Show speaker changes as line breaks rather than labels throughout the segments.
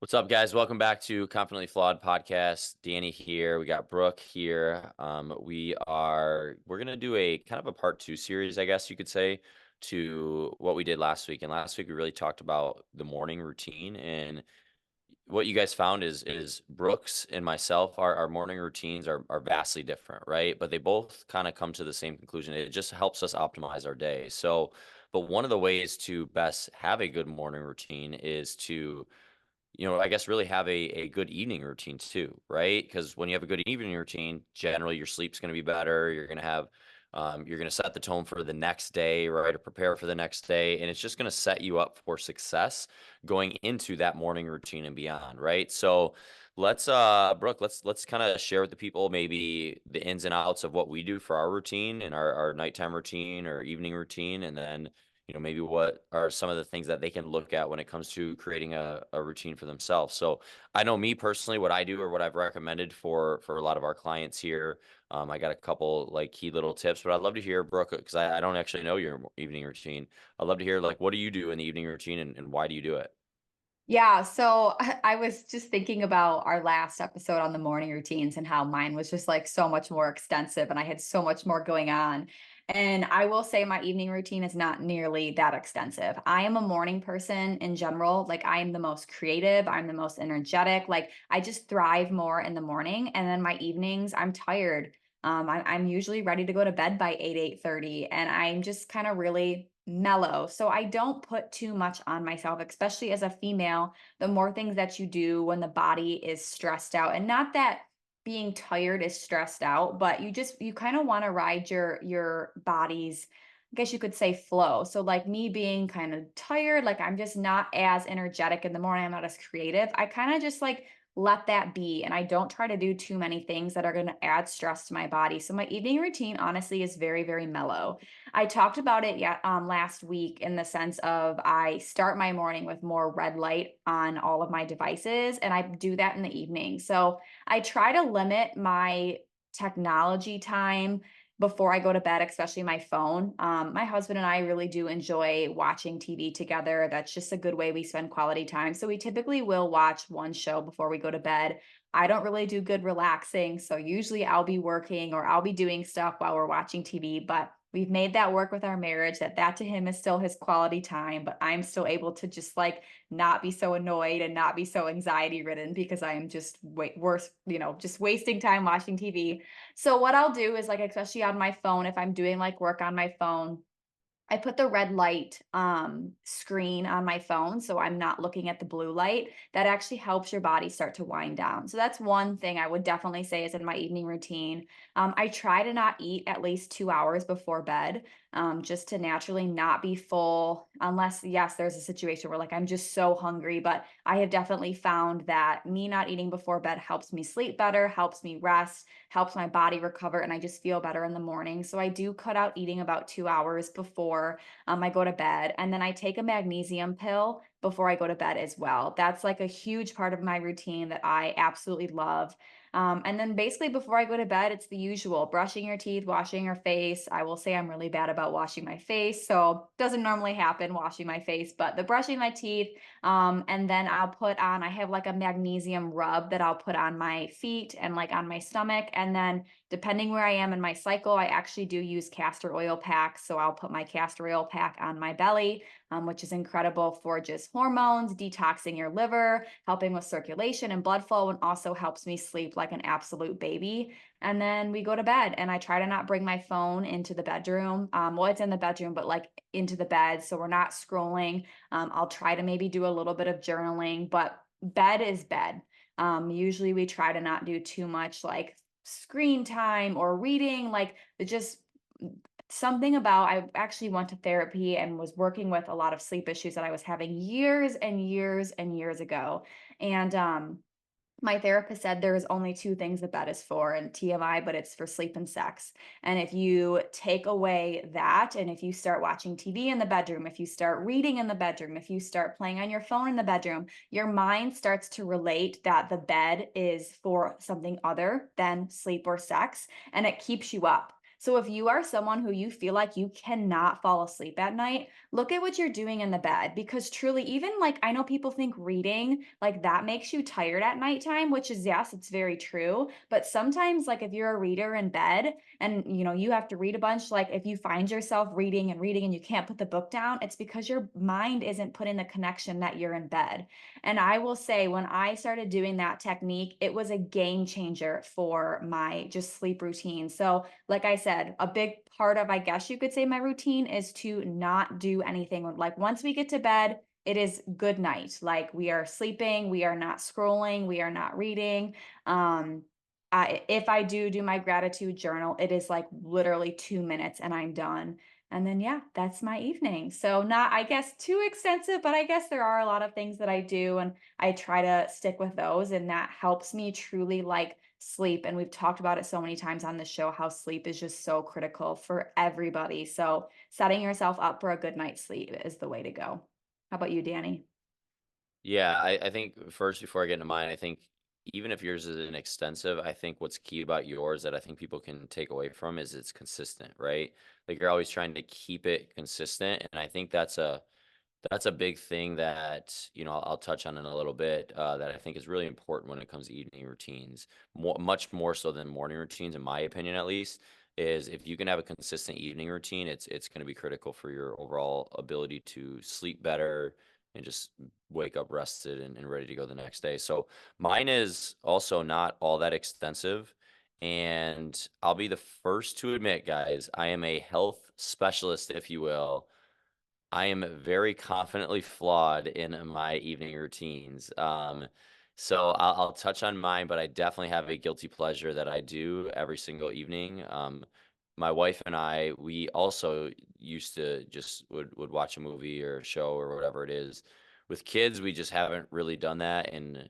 What's up, guys? Welcome back to Confidently Flawed Podcast. Danny here. We got Brooke here. We're gonna do a kind of a part two series, I guess you could say, to what we did last week. And last week we really talked about the morning routine. And what you guys found is Brooks and myself, our morning routines are vastly different, right? But they both kind of come to the same conclusion. It just helps us optimize our day. But one of the ways to best have a good morning routine is to I guess really have a good evening routine too, right? Because when you have a good evening routine, generally your sleep's going to be better. You're going to set the tone for the next day, right? Or prepare for the next day. And it's just going to set you up for success going into that morning routine and beyond, right? So Brooke, let's kind of share with the people maybe the ins and outs of what we do for our routine and our nighttime routine or evening routine. And then maybe what are some of the things that they can look at when it comes to creating a routine for themselves. So I know me personally, what I do or what I've recommended for a lot of our clients here. I got a couple like key little tips, but I'd love to hear, Brooke, because I don't actually know your evening routine. I'd love to hear like what do you do in the evening routine and why do you do it?
Yeah, so I was just thinking about our last episode on the morning routines and how mine was just like so much more extensive and I had so much more going on. And I will say my evening routine is not nearly that extensive. I am a morning person in general. Like I am the most creative, I'm the most energetic. Like I just thrive more in the morning. And then my evenings, I'm tired. I'm usually ready to go to bed by 8:30, and I'm just kind of really mellow. So I don't put too much on myself, especially as a female. The more things that you do when the body is stressed out, and not that being tired is stressed out, but you kind of want to ride your body's, I guess you could say, flow. So like me being kind of tired, like I'm just not as energetic in the morning, I'm not as creative. I kind of just like let that be, and I don't try to do too many things that are going to add stress to my body. So my evening routine honestly is very, very mellow. I talked about it last week in the sense of I start my morning with more red light on all of my devices, and I do that in the evening. So I try to limit my technology time before I go to bed, especially my phone. My husband and I really do enjoy watching TV together. That's just a good way we spend quality time. So we typically will watch one show before we go to bed. I don't really do good relaxing. So usually I'll be working or I'll be doing stuff while we're watching TV, but we've made that work with our marriage, that to him is still his quality time, but I'm still able to just like not be so annoyed and not be so anxiety ridden because I am just worse, just wasting time watching TV. So what I'll do is like, especially on my phone, if I'm doing like work on my phone, I put the red light screen on my phone so I'm not looking at the blue light. That actually helps your body start to wind down. So that's one thing I would definitely say is in my evening routine. I try to not eat at least 2 hours before bed, just to naturally not be full, unless, yes, there's a situation where like I'm just so hungry. But I have definitely found that me not eating before bed helps me sleep better, helps me rest, helps my body recover, and I just feel better in the morning. So I do cut out eating about 2 hours before I go to bed. And then I take a magnesium pill before I go to bed as well. That's like a huge part of my routine that I absolutely love. And then basically before I go to bed, it's the usual brushing your teeth, washing your face. I will say I'm really bad about washing my face. So it doesn't normally happen washing my face, but the brushing my teeth, and then I have like a magnesium rub that I'll put on my feet and like on my stomach. And then depending where I am in my cycle, I actually do use castor oil packs. So I'll put my castor oil pack on my belly, which is incredible for just hormones, detoxing your liver, helping with circulation and blood flow, and also helps me sleep like an absolute baby. And then we go to bed, and I try to not bring my phone into the bedroom. Well, it's in the bedroom, but like into the bed. So we're not scrolling. I'll try to maybe do a little bit of journaling, but bed is bed. Usually we try to not do too much like screen time or reading, like just something about, I actually went to therapy and was working with a lot of sleep issues that I was having years and years and years ago. And my therapist said there is only two things the bed is for, and TMI, but it's for sleep and sex. And if you take away that, and if you start watching TV in the bedroom, if you start reading in the bedroom, if you start playing on your phone in the bedroom, your mind starts to relate that the bed is for something other than sleep or sex, and it keeps you up. So if you are someone who you feel like you cannot fall asleep at night, look at what you're doing in the bed, because truly, even like I know people think reading like that makes you tired at nighttime, which is, yes, it's very true. But sometimes, like if you're a reader in bed and you have to read a bunch, like if you find yourself reading and reading and you can't put the book down, it's because your mind isn't putting the connection that you're in bed. And I will say, when I started doing that technique, it was a game changer for my just sleep routine. So, like I said, a big part of, I guess you could say, my routine is to not do anything. Like once we get to bed, it is good night. Like we are sleeping, we are not scrolling, we are not reading. If I do my gratitude journal, it is like literally 2 minutes and I'm done. And then, yeah, that's my evening. So, not, I guess, too extensive, but I guess there are a lot of things that I do, and I try to stick with those. And that helps me truly like sleep. And we've talked about it so many times on the show how sleep is just so critical for everybody. So, setting yourself up for a good night's sleep is the way to go. How about you, Danny?
Yeah, I think first, before I get into mine, I think even if yours isn't extensive, I think what's key about yours that I think people can take away from is it's consistent, right? Like you're always trying to keep it consistent, and I think that's a big thing that I'll touch on in a little bit. That I think is really important when it comes to evening routines, much more so than morning routines, in my opinion, at least. Is if you can have a consistent evening routine, it's going to be critical for your overall ability to sleep better and just wake up rested and ready to go the next day. So mine is also not all that extensive. And I'll be the first to admit, guys, I am a health specialist, if you will. I am very confidently flawed in my evening routines. So I'll touch on mine, but I definitely have a guilty pleasure that I do every single evening. My wife and I, we also used to just would watch a movie or a show or whatever it is. With kids, we just haven't really done that in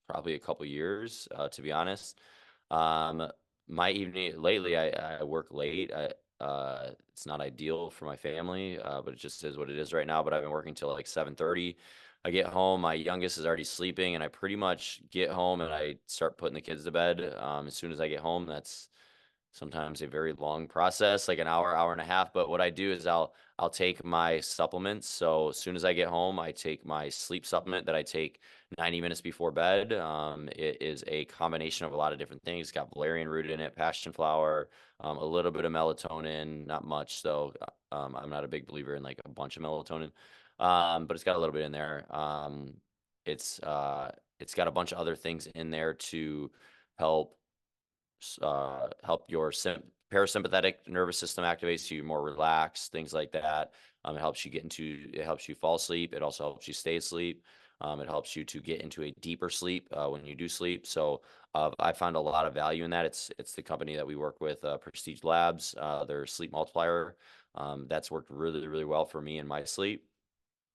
probably a couple years, to be honest. Um, my evening lately, I work late. It's not ideal for my family, but it just is what it is right now. But I've been working till like 7:30. I get home, my youngest is already sleeping, and I pretty much get home and I start putting the kids to bed. As soon as I get home, that's sometimes a very long process, like an hour, hour and a half. But what I do is I'll take my supplements. So as soon as I get home, I take my sleep supplement that I take 90 minutes before bed. It is a combination of a lot of different things. It's got valerian root in it, passion flower, a little bit of melatonin, not much though. I'm not a big believer in like a bunch of melatonin, but it's got a little bit in there. It's uh, it's got a bunch of other things in there to help help your parasympathetic nervous system activate, so you're more relaxed, things like that. It helps you fall asleep. It also helps you stay asleep. It helps you to get into a deeper sleep when you do sleep. So I found a lot of value in that. It's the company that we work with, Prestige Labs, their sleep multiplier. That's worked really, really well for me in my sleep.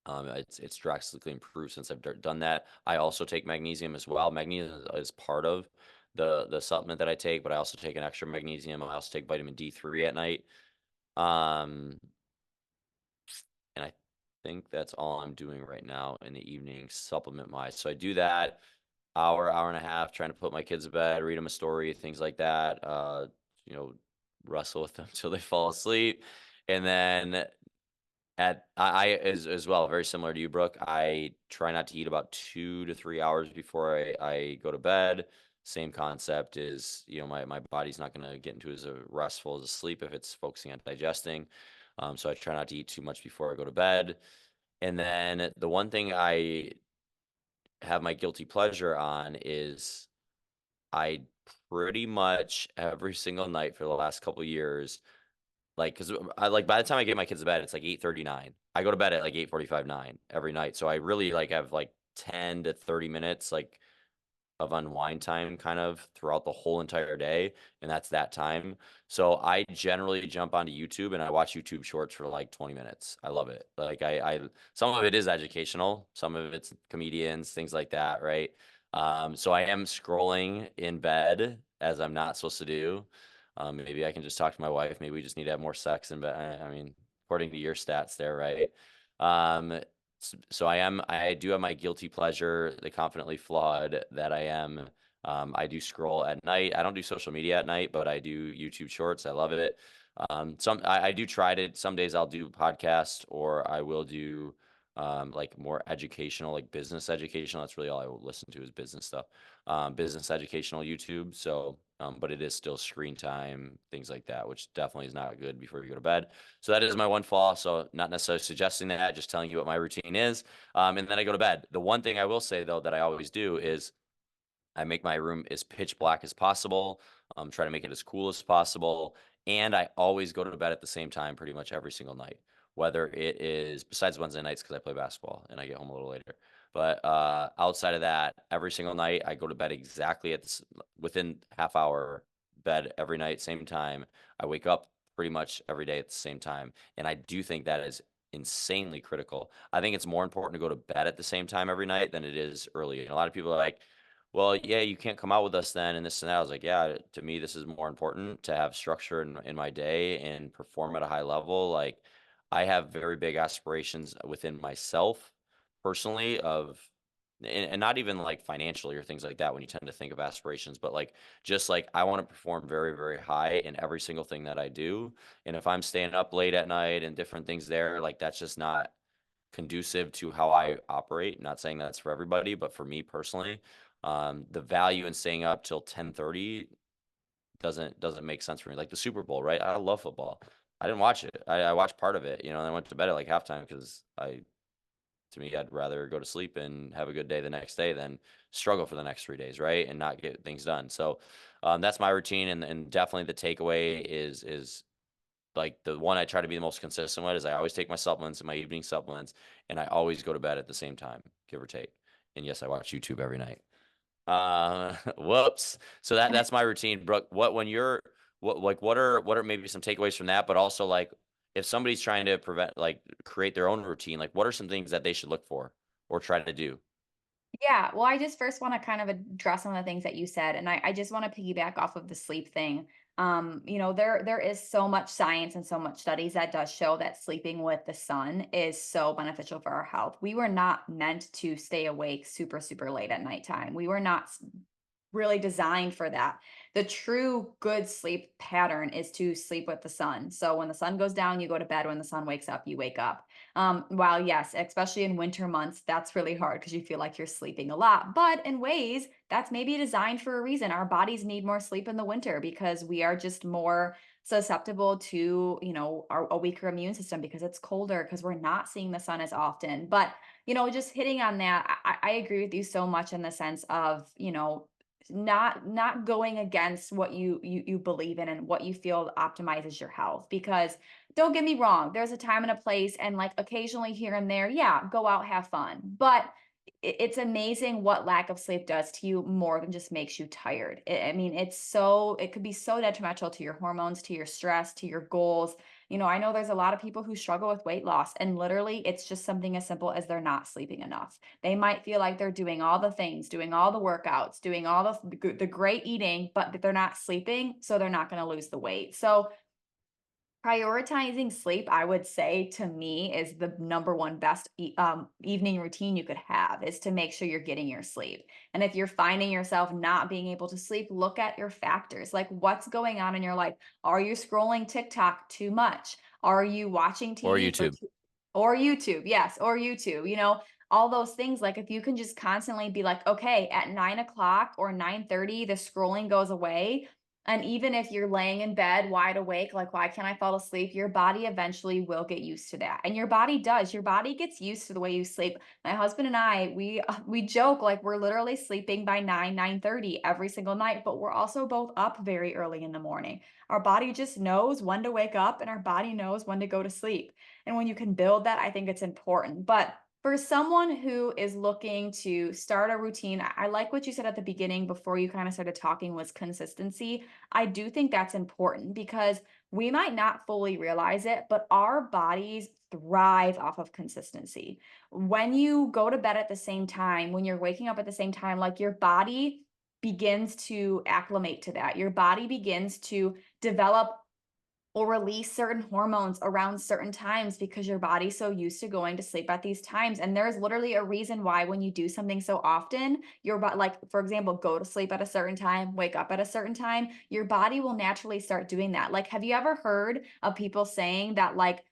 It's drastically improved since I've done that. I also take magnesium as well. Magnesium is part of the supplement that I take, but I also take an extra magnesium. I also take vitamin D3 at night. Um, and I think that's all I'm doing right now in the evening, supplement wise. So I do that hour and a half, trying to put my kids to bed, read them a story, things like that. You know, wrestle with them till they fall asleep, and then as well, very similar to you, Brooke. I try not to eat about 2 to 3 hours before I go to bed. Same concept is, my body's not going to get into as a restful as a sleep if it's focusing on digesting. So I try not to eat too much before I go to bed. And then the one thing I have my guilty pleasure on is I pretty much every single night for the last couple years, like, cause I like by the time I get my kids to bed, it's like 8:39. I go to bed at like 8:45, 9 every night. So I really like have like 10 to 30 minutes like of unwind time kind of throughout the whole entire day. And that's that time. So I generally jump onto YouTube and I watch YouTube shorts for like 20 minutes. I love it. Like some of it is educational, some of it's comedians, things like that, right? So I am scrolling in bed as I'm not supposed to do. Maybe I can just talk to my wife. Maybe we just need to have more sex in bed. I mean, according to your stats there, right? So I do have my guilty pleasure, the confidently flawed that I am. I do scroll at night. I don't do social media at night, but I do YouTube Shorts. I love it. I do try to. Some days I'll do podcast, or I will do like more educational, like business educational. That's really all I will listen to is business stuff, business educational YouTube. So, but it is still screen time, things like that, which definitely is not good before you go to bed. So that is my one flaw. So not necessarily suggesting that, just telling you what my routine is. And then I go to bed. The one thing I will say though that I always do is I make my room as pitch black as possible, try to make it as cool as possible, and I always go to bed at the same time pretty much every single night. Whether it is besides Wednesday nights because I play basketball and I get home a little later. But outside of that, every single night I go to bed exactly at within half hour bed every night, same time. I wake up pretty much every day at the same time, and I do think that is insanely critical. I think it's more important to go to bed at the same time every night than it is early. And a lot of people are like, well, yeah, you can't come out with us then and this and that. I was like, yeah, to me, this is more important to have structure in my day and perform at a high level. Like, I have very big aspirations within myself personally and not even like financially or things like that when you tend to think of aspirations, but like just like I want to perform very, very high in every single thing that I do. And if I'm staying up late at night and different things there, like that's just not conducive to how I operate. Not saying that's for everybody, but for me personally, the value in staying up till 10:30 doesn't make sense for me. Like the Super Bowl, right? I love football. I didn't watch it. I watched part of it, and I went to bed at like halftime because to me, I'd rather go to sleep and have a good day the next day than struggle for the next 3 days, right? And not get things done. So that's my routine, and definitely the takeaway is like the one I try to be the most consistent with is I always take my supplements and my evening supplements, and I always go to bed at the same time, give or take. And yes, I watch YouTube every night. Whoops. So that's my routine, Brooke. What are maybe some takeaways from that, but also like if somebody's trying to create their own routine, like what are some things that they should look for or try to do?
Yeah, well, I just first want to kind of address some of the things that you said, and I just want to piggyback off of the sleep thing. There is so much science and so much studies that does show that sleeping with the sun is so beneficial for our health. We were not meant to stay awake super, super late at nighttime. We were not really designed for that. The true good sleep pattern is to sleep with the sun. So when the sun goes down, you go to bed. When the sun wakes up, you wake up. While yes, especially in winter months, that's really hard because you feel like you're sleeping a lot. But in ways, that's maybe designed for a reason. Our bodies need more sleep in the winter because we are just more susceptible to, a weaker immune system because it's colder, because we're not seeing the sun as often. But, just hitting on that, I agree with you so much in the sense of, not going against what you believe in and what you feel optimizes your health, because don't get me wrong, there's a time and a place, and like occasionally here and there, yeah, go out, have fun, but it's amazing what lack of sleep does to you more than just makes you tired. I mean, it could be so detrimental to your hormones, to your stress, to your goals. I know there's a lot of people who struggle with weight loss, and literally it's just something as simple as they're not sleeping enough. They might feel like they're doing all the things, doing all the workouts, doing all the great eating, but they're not sleeping, so they're not going to lose the weight. So prioritizing sleep, I would say, to me, is the number one best evening routine you could have, is to make sure you're getting your sleep. And if you're finding yourself not being able to sleep, look at your factors. Like, what's going on in your life? Are you scrolling TikTok too much? Are you watching
Or
TV
YouTube?
or YouTube? Yes, or YouTube. All those things. Like, if you can just constantly be like, okay, at 9 o'clock or 9:30, the scrolling goes away, and even if you're laying in bed wide awake, like, why can't I fall asleep? Your body eventually will get used to that. And your body does. Your body gets used to the way you sleep. My husband and I, we joke like we're literally sleeping by 9:30 every single night, but we're also both up very early in the morning. Our body just knows when to wake up, and our body knows when to go to sleep. And when you can build that, I think it's important. But for someone who is looking to start a routine, I like what you said at the beginning before you kind of started talking, was consistency. I do think that's important because we might not fully realize it, but our bodies thrive off of consistency. When you go to bed at the same time, when you're waking up at the same time, like, your body begins to acclimate to that. Your body begins to develop or release certain hormones around certain times because your body's so used to going to sleep at these times. And there's literally a reason why when you do something so often, your body, like for example, go to sleep at a certain time, wake up at a certain time, your body will naturally start doing that. Like, have you ever heard of people saying that like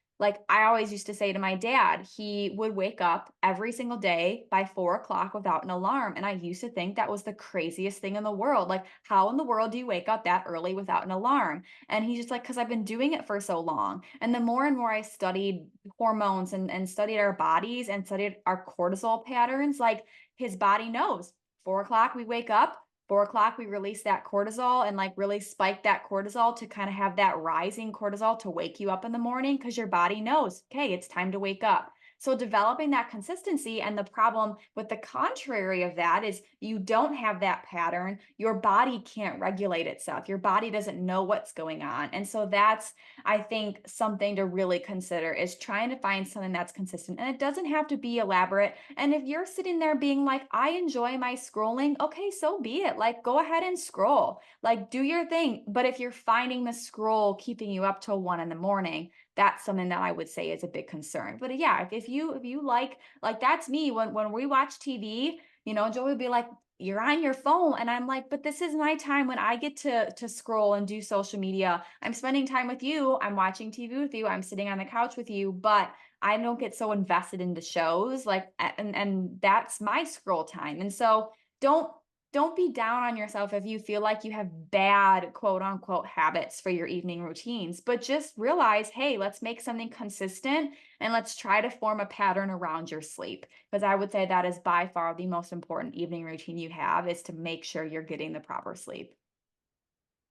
I always used to say to my dad, he would wake up every single day by 4 o'clock without an alarm. And I used to think that was the craziest thing in the world. Like, how in the world do you wake up that early without an alarm? And he's just like, because I've been doing it for so long. And the more and more I studied hormones and studied our bodies and studied our cortisol patterns, like his body knows 4 o'clock we wake up, 4 o'clock we release that cortisol and like really spike that cortisol to kind of have that rising cortisol to wake you up in the morning because your body knows, okay, it's time to wake up. So developing that consistency, and the problem with the contrary of that is you don't have that pattern. Your body can't regulate itself. Your body doesn't know what's going on. And so that's, I think, something to really consider is trying to find something that's consistent. And it doesn't have to be elaborate. And if you're sitting there being like, I enjoy my scrolling, okay, so be it. Like, go ahead and scroll, like, do your thing. But if you're finding the scroll keeping you up till 1 in the morning, that's something that I would say is a big concern. But yeah, if you like that's me when we watch TV, Joe would be like, you're on your phone. And I'm like, but this is my time when I get to scroll and do social media. I'm spending time with you. I'm watching TV with you. I'm sitting on the couch with you, but I don't get so invested in the shows. Like, and that's my scroll time. And so don't don't be down on yourself if you feel like you have bad quote unquote habits for your evening routines, but just realize, hey, let's make something consistent and let's try to form a pattern around your sleep. Because I would say that is by far the most important evening routine you have, is to make sure you're getting the proper sleep.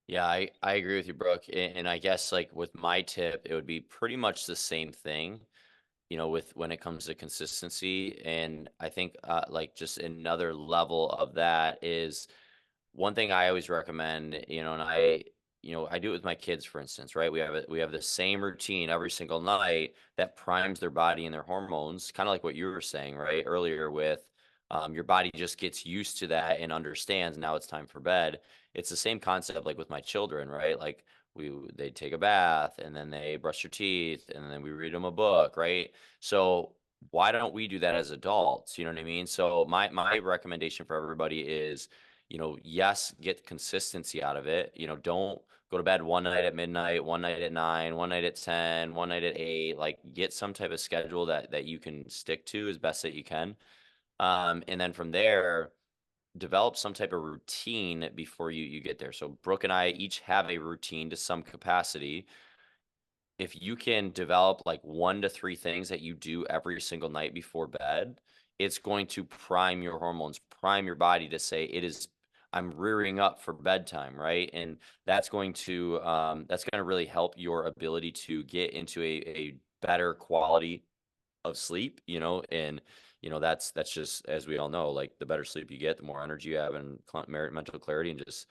Yeah, I agree with you, Brooke. And I guess like with my tip, it would be pretty much the same thing, with when it comes to consistency. And I think like just another level of that is one thing I always recommend, and I do it with my kids, for instance, right? We have the same routine every single night that primes their body and their hormones, kind of like what you were saying, right, earlier with your body just gets used to that and understands now it's time for bed. It's the same concept like with my children, right? Like they take a bath and then they brush their teeth and then we read them a book, right? So why don't we do that as adults? You know what I mean? So my recommendation for everybody is, yes, get consistency out of it. Don't go to bed one night at midnight, one night at 9, one night at 10, one night at 8. Like, get some type of schedule that you can stick to as best that you can. And then from there, develop some type of routine before you get there. So Brooke and I each have a routine to some capacity. If you can develop like 1 to 3 things that you do every single night before bed, it's going to prime your hormones, prime your body to say I'm rearing up for bedtime, right? And that's going to really help your ability to get into a better quality of sleep, and that's just, as we all know, like the better sleep you get, the more energy you have and mental clarity, and just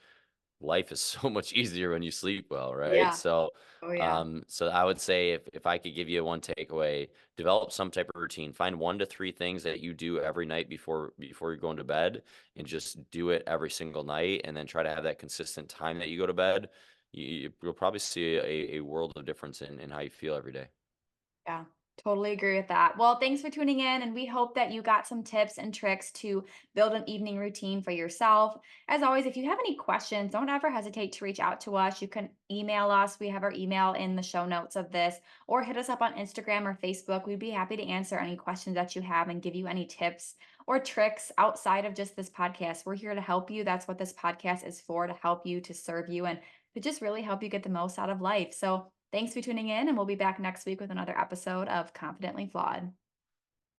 life is so much easier when you sleep well, right?
Yeah.
So,
Oh, yeah.
so I would say if I could give you one takeaway, develop some type of routine. Find 1 to 3 things that you do every night before you're going to bed, and just do it every single night, and then try to have that consistent time that you go to bed. You'll probably see a world of difference in how you feel every day.
Yeah, totally agree with that. Well, thanks for tuning in, and we hope that you got some tips and tricks to build an evening routine for yourself. As always, if you have any questions, don't ever hesitate to reach out to us. You can email us. We have our email in the show notes of this, or hit us up on Instagram or Facebook. We'd be happy to answer any questions that you have and give you any tips or tricks outside of just this podcast. We're here to help you. That's what this podcast is for, to help you, to serve you, and to just really help you get the most out of life. So, thanks for tuning in, and we'll be back next week with another episode of Confidently Flawed.